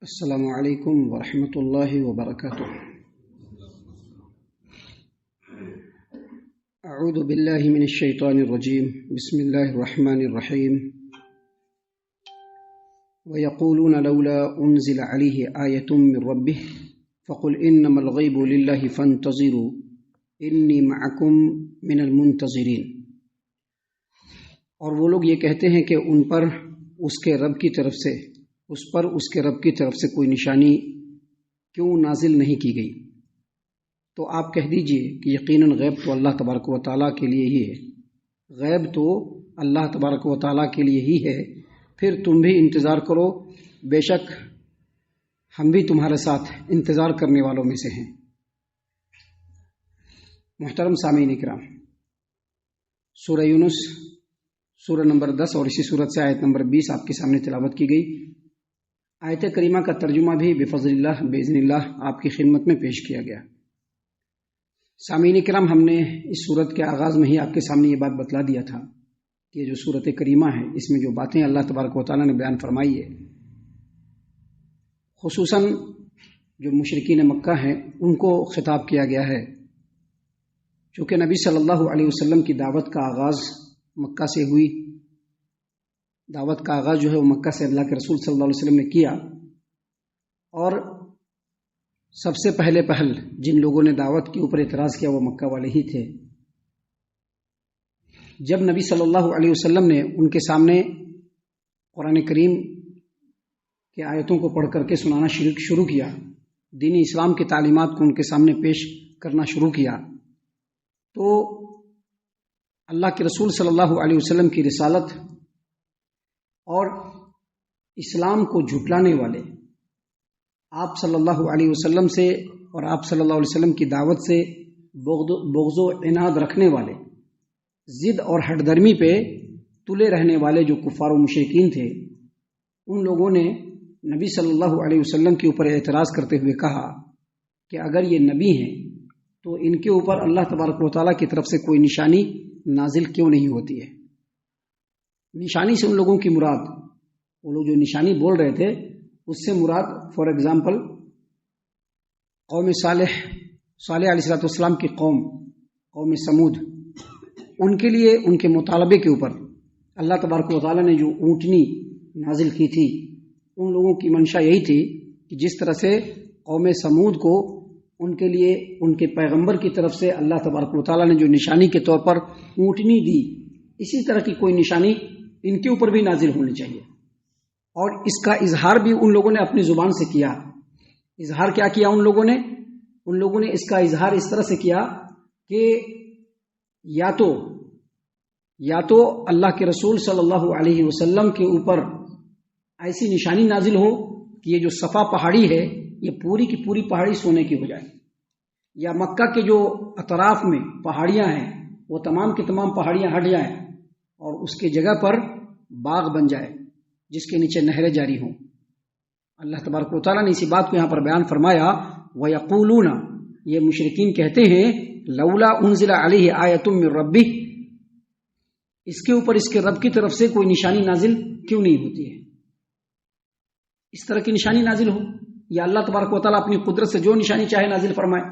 السلام علیکم ورحمۃ اللہ وبرکاتہ۔ اعوذ باللہ من الشیطان الرجیم، بسم اللہ الرحمن الرحیم۔ وَيَقُولُونَ لَوْلَا أُنزِلَ عَلَيْهِ آيَةٌ مِّن رَّبِّهِ فَقُلْ إِنَّمَا الْغَيْبُ لِلَّهِ فَانتَظِرُوا إِنِّي مَعَكُم مِّنَ الْمُنتَظِرِينَ۔ اور وہ لوگ یہ کہتے ہیں کہ ان پر اس کے رب کی طرف سے کوئی نشانی کیوں نازل نہیں کی گئی؟ تو آپ کہہ دیجئے کہ یقیناً غیب تو اللہ تبارک و تعالیٰ کے لیے ہی ہے، غیب تو اللہ تبارک و تعالیٰ کے لیے ہی ہے، پھر تم بھی انتظار کرو، بے شک ہم بھی تمہارے ساتھ انتظار کرنے والوں میں سے ہیں۔ محترم سامعین اکرام، سورہ یونس سورہ نمبر 10 اور اسی سورت سے آیت نمبر 20 آپ کے سامنے تلاوت کی گئی۔ آیت کریمہ کا ترجمہ بھی بفضل اللہ باذن اللہ آپ کی خدمت میں پیش کیا گیا۔ سامعین کرام، ہم نے اس سورت کے آغاز میں ہی آپ کے سامنے یہ بات بتلا دیا تھا کہ یہ جو سورت کریمہ ہے، اس میں جو باتیں اللہ تبارک و تعالیٰ نے بیان فرمائی ہے، خصوصاً جو مشرکین مکہ ہیں ان کو خطاب کیا گیا ہے، چونکہ نبی صلی اللہ علیہ وسلم کی دعوت کا آغاز مکہ سے ہوئی۔ دعوت کا آغاز جو ہے وہ مکہ سے اللہ کے رسول صلی اللہ علیہ وسلم نے کیا، اور سب سے پہلے جن لوگوں نے دعوت کے اوپر اعتراض کیا وہ مکہ والے ہی تھے۔ جب نبی صلی اللہ علیہ وسلم نے ان کے سامنے قرآن کریم کی آیتوں کو پڑھ کر کے سنانا شروع کیا، دین اسلام کی تعلیمات کو ان کے سامنے پیش کرنا شروع کیا، تو اللہ کے رسول صلی اللہ علیہ وسلم کی رسالت اور اسلام کو جھٹلانے والے، آپ صلی اللہ علیہ وسلم سے اور آپ صلی اللہ علیہ وسلم کی دعوت سے بغض و عناد رکھنے والے، ضد اور ہٹ درمی پہ تلے رہنے والے جو کفار و مشرکین تھے، ان لوگوں نے نبی صلی اللہ علیہ وسلم کے اوپر اعتراض کرتے ہوئے کہا کہ اگر یہ نبی ہیں تو ان کے اوپر اللہ تبارک و تعالیٰ کی طرف سے کوئی نشانی نازل کیوں نہیں ہوتی ہے؟ نشانی سے ان لوگوں کی مراد، وہ لوگ جو نشانی بول رہے تھے اس سے مراد فار ایگزامپل قوم صالح علیہ السلام کی قوم سمود، ان کے لیے ان کے مطالبے کے اوپر اللہ تبارک و تعالیٰ نے جو اونٹنی نازل کی تھی، ان لوگوں کی منشا یہی تھی کہ جس طرح سے قوم سمود کو ان کے لیے ان کے پیغمبر کی طرف سے اللہ تبارک و تعالیٰ نے جو نشانی کے طور پر اونٹنی دی، اسی طرح کی کوئی نشانی ان کے اوپر بھی نازل ہونی چاہیے۔ اور اس کا اظہار بھی ان لوگوں نے اپنی زبان سے کیا۔ اظہار کیا کیا ان لوگوں نے اس کا اظہار اس طرح سے کیا کہ یا تو اللہ کے رسول صلی اللہ علیہ وسلم کے اوپر ایسی نشانی نازل ہو کہ یہ جو صفا پہاڑی ہے یہ پوری کی پوری پہاڑی سونے کی ہو جائے، یا مکہ کے جو اطراف میں پہاڑیاں ہیں وہ تمام کی تمام پہاڑیاں ہٹ جائیں اور اس کی جگہ پر باغ بن جائے جس کے نیچے نہریں جاری ہوں۔ اللہ تبارک و تعالیٰ نے اسی بات کو یہاں پر بیان فرمایا، وَيَقُولُونَ، یہ مشرکین کہتے ہیں، لولا انزل علیہ آیۃ من ربہ، اس کے اوپر اس کے رب کی طرف سے کوئی نشانی نازل کیوں نہیں ہوتی ہے؟ اس طرح کی نشانی نازل ہو، یا اللہ تبارک و تعالیٰ اپنی قدرت سے جو نشانی چاہے نازل فرمائے۔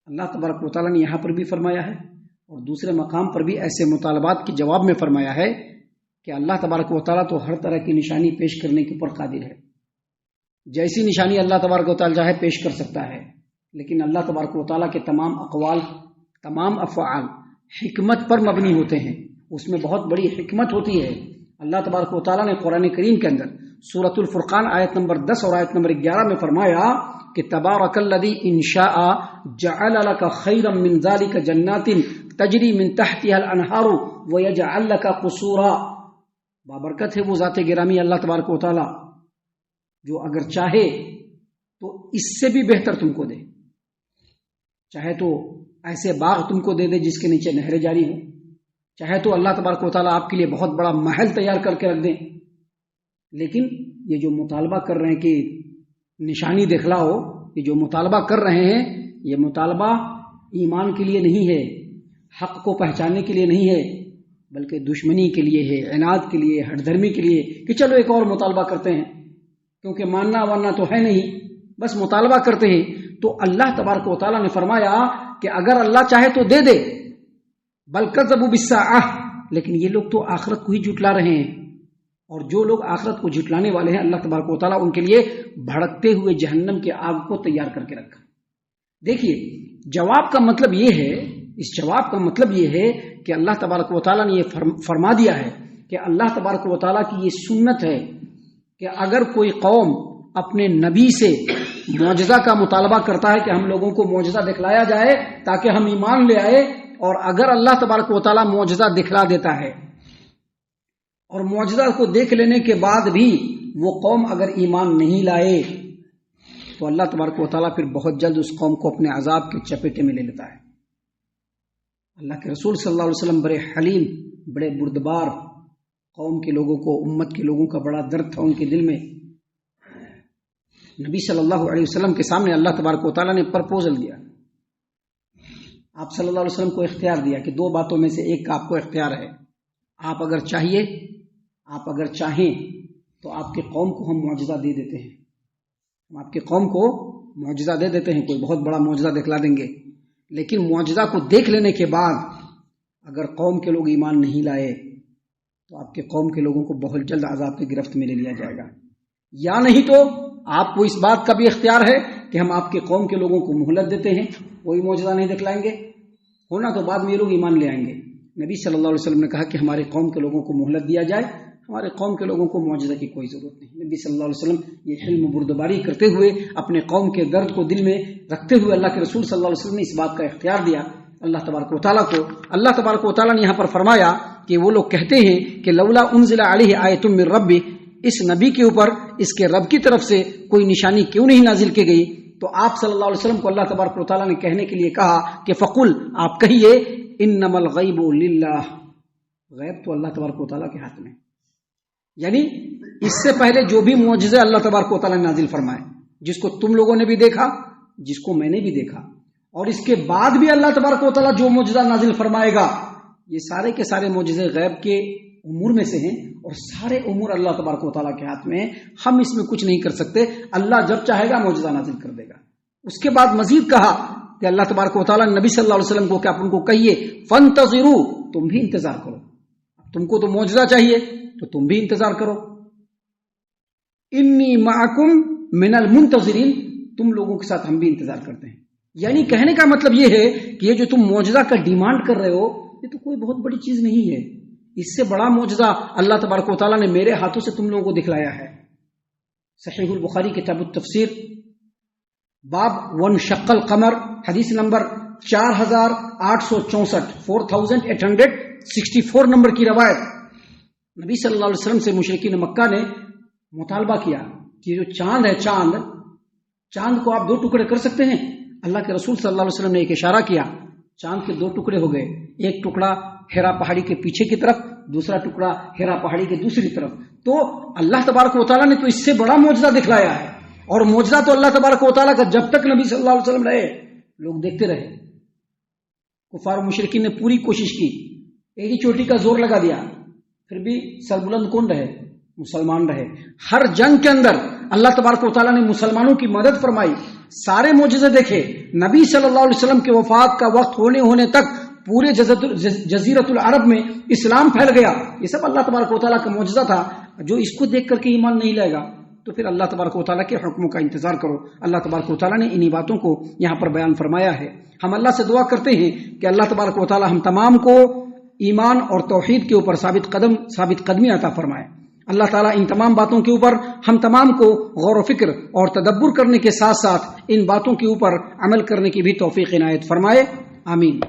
اللہ تبارک و تعالیٰ نے یہاں پر بھی فرمایا ہے اور دوسرے مقام پر بھی ایسے مطالبات کے جواب میں فرمایا ہے کہ اللہ تبارک و تعالیٰ تو ہر طرح کی نشانی پیش کرنے کے اوپر قادر ہے، جیسی نشانی اللہ تبارک و تعالیٰ چاہے پیش کر سکتا ہے، لیکن اللہ تبارک و تعالیٰ کے تمام اقوال، تمام افعال حکمت پر مبنی ہوتے ہیں، اس میں بہت بڑی حکمت ہوتی ہے۔ اللہ تبارک و تعالیٰ نے قرآن کریم کے اندر سورۃ الفرقان آیت نمبر 10 اور آیت نمبر 11 میں فرمایا کہ تبارک الذی ان شاء جعل لك خیرا من ذلک جنات تجری من تحتها الانہار ویجعل لك قصورا، بابرکت ہے وہ ذات گرامی اللہ تبارک و تعالی جو اگر چاہے تو اس سے بھی بہتر تم کو دے، چاہے تو ایسے باغ تم کو دے جس کے نیچے نہریں جاری ہوں، چاہے تو اللہ تبارک و تعالی آپ کے لیے بہت بڑا محل تیار کر کے رکھ دیں، لیکن یہ جو مطالبہ کر رہے ہیں کہ نشانی دکھلاؤ، یہ جو مطالبہ کر رہے ہیں یہ مطالبہ ایمان کے لیے نہیں ہے، حق کو پہچاننے کے لیے نہیں ہے، بلکہ دشمنی کے لیے ہے، عناد کے لیے، ہٹ دھرمی کے لیے، کہ چلو ایک اور مطالبہ کرتے ہیں۔ کیونکہ ماننا واننا تو ہے نہیں، بس مطالبہ کرتے ہیں. تو اللہ تبارک و تعالیٰ نے فرمایا کہ اگر اللہ چاہے تو دے دے، بل کذبوا بالساعہ، لیکن یہ لوگ تو آخرت کو ہی جھٹلا رہے ہیں. اور جو لوگ آخرت کو جھٹلانے والے ہیں، اللہ تبارک و تعالیٰ ان کے لیے بھڑکتے ہوئے جہنم کے آگ کو تیار کر کے رکھا. دیکھیے، جواب کا مطلب یہ ہے، اس جواب کا مطلب یہ ہے کہ اللہ تبارک و تعالیٰ نے یہ فرما دیا ہے کہ اللہ تبارک و تعالیٰ کی یہ سنت ہے کہ اگر کوئی قوم اپنے نبی سے معجزہ کا مطالبہ کرتا ہے کہ ہم لوگوں کو معجزہ دکھلایا جائے تاکہ ہم ایمان لے آئے، اور اگر اللہ تبارک و تعالیٰ معجزہ دکھلا دیتا ہے اور معجزہ کو دیکھ لینے کے بعد بھی وہ قوم اگر ایمان نہیں لائے، تو اللہ تبارک و تعالیٰ پھر بہت جلد اس قوم کو اپنے عذاب کے چپیٹے میں لے لیتا ہے. اللہ کے رسول صلی اللہ علیہ وسلم بڑے حلیم، بڑے بردبار، قوم کے لوگوں کو، امت کے لوگوں کا بڑا درد تھا ان کے دل میں. نبی صلی اللہ علیہ وسلم کے سامنے اللہ تبارک و تعالیٰ نے پرپوزل دیا. آپ صلی اللہ علیہ وسلم کو اختیار دیا کہ 2 باتوں میں سے ایک کا آپ کو اختیار ہے. آپ اگر چاہیے، آپ اگر چاہیں تو آپ کے قوم کو ہم معجزہ دے دیتے ہیں، ہم آپ کی قوم کو معجزہ دے دیتے ہیں، کوئی بہت بڑا معجزہ دکھلا دیں گے. لیکن معجزہ کو دیکھ لینے کے بعد اگر قوم کے لوگ ایمان نہیں لائے تو آپ کے قوم کے لوگوں کو بہت جلد عذاب کی گرفت میں لے لیا جائے گا. یا نہیں تو آپ کو اس بات کا بھی اختیار ہے کہ ہم آپ کے قوم کے لوگوں کو مہلت دیتے ہیں، کوئی معجزہ نہیں دکھلائیں گے، ہونا تو بعد میں یہ لوگ ایمان لے آئیں گے. نبی صلی اللہ علیہ وسلم نے کہا کہ ہمارے قوم کے لوگوں کو مہلت دیا جائے، ہمارے قوم کے لوگوں کو معجزہ کی کوئی ضرورت نہیں. نبی صلی اللہ علیہ وسلم یہ حلم و بردباری کرتے ہوئے، اپنے قوم کے درد کو دل میں رکھتے ہوئے، اللہ کے رسول صلی اللہ علیہ وسلم نے اس بات کا اختیار دیا اللہ تبارک و تعالیٰ کو. اللہ تبارک و تعالیٰ نے یہاں پر فرمایا کہ وہ لوگ کہتے ہیں کہ لولا انزل علیہ آیۃ من ربی، اس نبی کے اوپر اس کے رب کی طرف سے کوئی نشانی کیوں نہیں نازل کی گئی؟ تو آپ صلی اللہ علیہ وسلم کو اللہ تبارک و تعالیٰ نے کہنے کے لیے کہا کہ فقل، آپ کہیے انما الغیب للہ، غیب تو اللہ تبارک و تعالیٰ کے ہاتھ میں. یعنی اس سے پہلے جو بھی معجزے اللہ تبارک و تعالیٰ نے نازل فرمائے، جس کو تم لوگوں نے بھی دیکھا، جس کو میں نے بھی دیکھا، اور اس کے بعد بھی اللہ تبارک و تعالیٰ جو معجزہ نازل فرمائے گا، یہ سارے کے سارے معجزے غیب کے امور میں سے ہیں، اور سارے امور اللہ تبارک و تعالیٰ کے ہاتھ میں ہیں. ہم اس میں کچھ نہیں کر سکتے، اللہ جب چاہے گا معجزہ نازل کر دے گا. اس کے بعد مزید کہا کہ اللہ تبارک و تعالیٰ نے نبی صلی اللہ علیہ وسلم کو کہ آپ ان کو کہیے فانتظروا، تم بھی انتظار کرو. تم کو تو معجزہ چاہیے تو تم بھی انتظار کرو. انی معکم من المنتظرین، تم لوگوں کے ساتھ ہم بھی انتظار کرتے ہیں. یعنی کہنے کا مطلب یہ ہے کہ یہ جو تم معجزہ کا ڈیمانڈ کر رہے ہو، یہ تو کوئی بہت بڑی چیز نہیں ہے. اس سے بڑا معجزہ اللہ تبارک و تعالیٰ نے میرے ہاتھوں سے تم لوگوں کو دکھلایا ہے. صحیح البخاری کتاب التفسیر باب وانشق القمر، حدیث نمبر 4864 4864 نمبر کی روایت. نبی صلی اللہ علیہ وسلم سے مشرکین مکہ نے مطالبہ کیا کہ جو چاند ہے، چاند کو آپ 2 ٹکڑے کر سکتے ہیں؟ اللہ کے رسول صلی اللہ علیہ وسلم نے ایک اشارہ کیا، چاند کے 2 ٹکڑے ہو گئے، ایک ٹکڑا ہیرا پہاڑی کے پیچھے کی طرف، دوسرا ٹکڑا ہیرا پہاڑی کے دوسری طرف. تو اللہ تبارک و تعالیٰ نے تو اس سے بڑا معجزہ دکھلایا ہے، اور معجزہ تو اللہ تبارک و تعالیٰ کا جب تک نبی صلی اللہ علیہ وسلم رہے لوگ دیکھتے رہے. کفار و مشرکین نے پوری کوشش کی، ایک ہی چوٹی کا زور لگا دیا، پھر بھی سربلند کون رہے؟ مسلمان رہے. ہر جنگ کے اندر اللہ تبارک و تعالیٰ نے مسلمانوں کی مدد فرمائی، سارے معجزے دیکھے. نبی صلی اللہ علیہ وسلم کے وفات کا وقت ہونے تک پورے جزیرت العرب میں اسلام پھیل گیا. یہ سب اللہ تبارک و تعالیٰ کا معجزہ تھا. جو اس کو دیکھ کر کے ایمان نہیں لائے گا تو پھر اللہ تبارک و تعالیٰ کے حکموں کا انتظار کرو. اللہ تبارک و تعالیٰ نے انہی باتوں کو یہاں پر بیان فرمایا ہے. ہم اللہ سے دعا کرتے ہیں کہ اللہ تبارک و تعالیٰ ہم تمام کو ایمان اور توحید کے اوپر ثابت قدمی عطا فرمائے. اللہ تعالیٰ ان تمام باتوں کے اوپر ہم تمام کو غور و فکر اور تدبر کرنے کے ساتھ ساتھ ان باتوں کے اوپر عمل کرنے کی بھی توفیق عنایت فرمائے. آمین.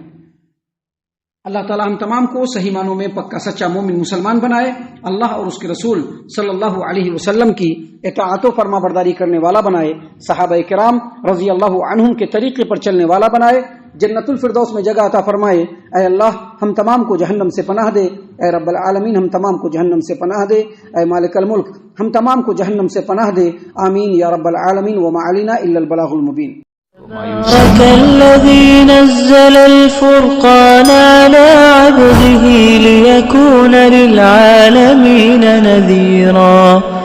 اللہ تعالیٰ ہم تمام کو صحیح معنوں میں پکا سچا مومن مسلمان بنائے. اللہ اور اس کے رسول صلی اللہ علیہ وسلم کی اطاعت و فرما برداری کرنے والا بنائے. صحابہ کرام رضی اللہ عنہم کے طریقے پر چلنے والا بنائے. جنت الفردوس میں جگہ عطا فرمائے. اے اللہ ہم تمام کو جہنم سے پناہ دے. اے رب العالمین ہم تمام کو جہنم سے پناہ دے. اے مالک الملک ہم تمام کو جہنم سے پناہ دے. آمین یا رب العالمین. وما علینا الا البلاغ المبین. تبارك الذي نزل الفرقان على عبده ليكون للعالمين نذيرا.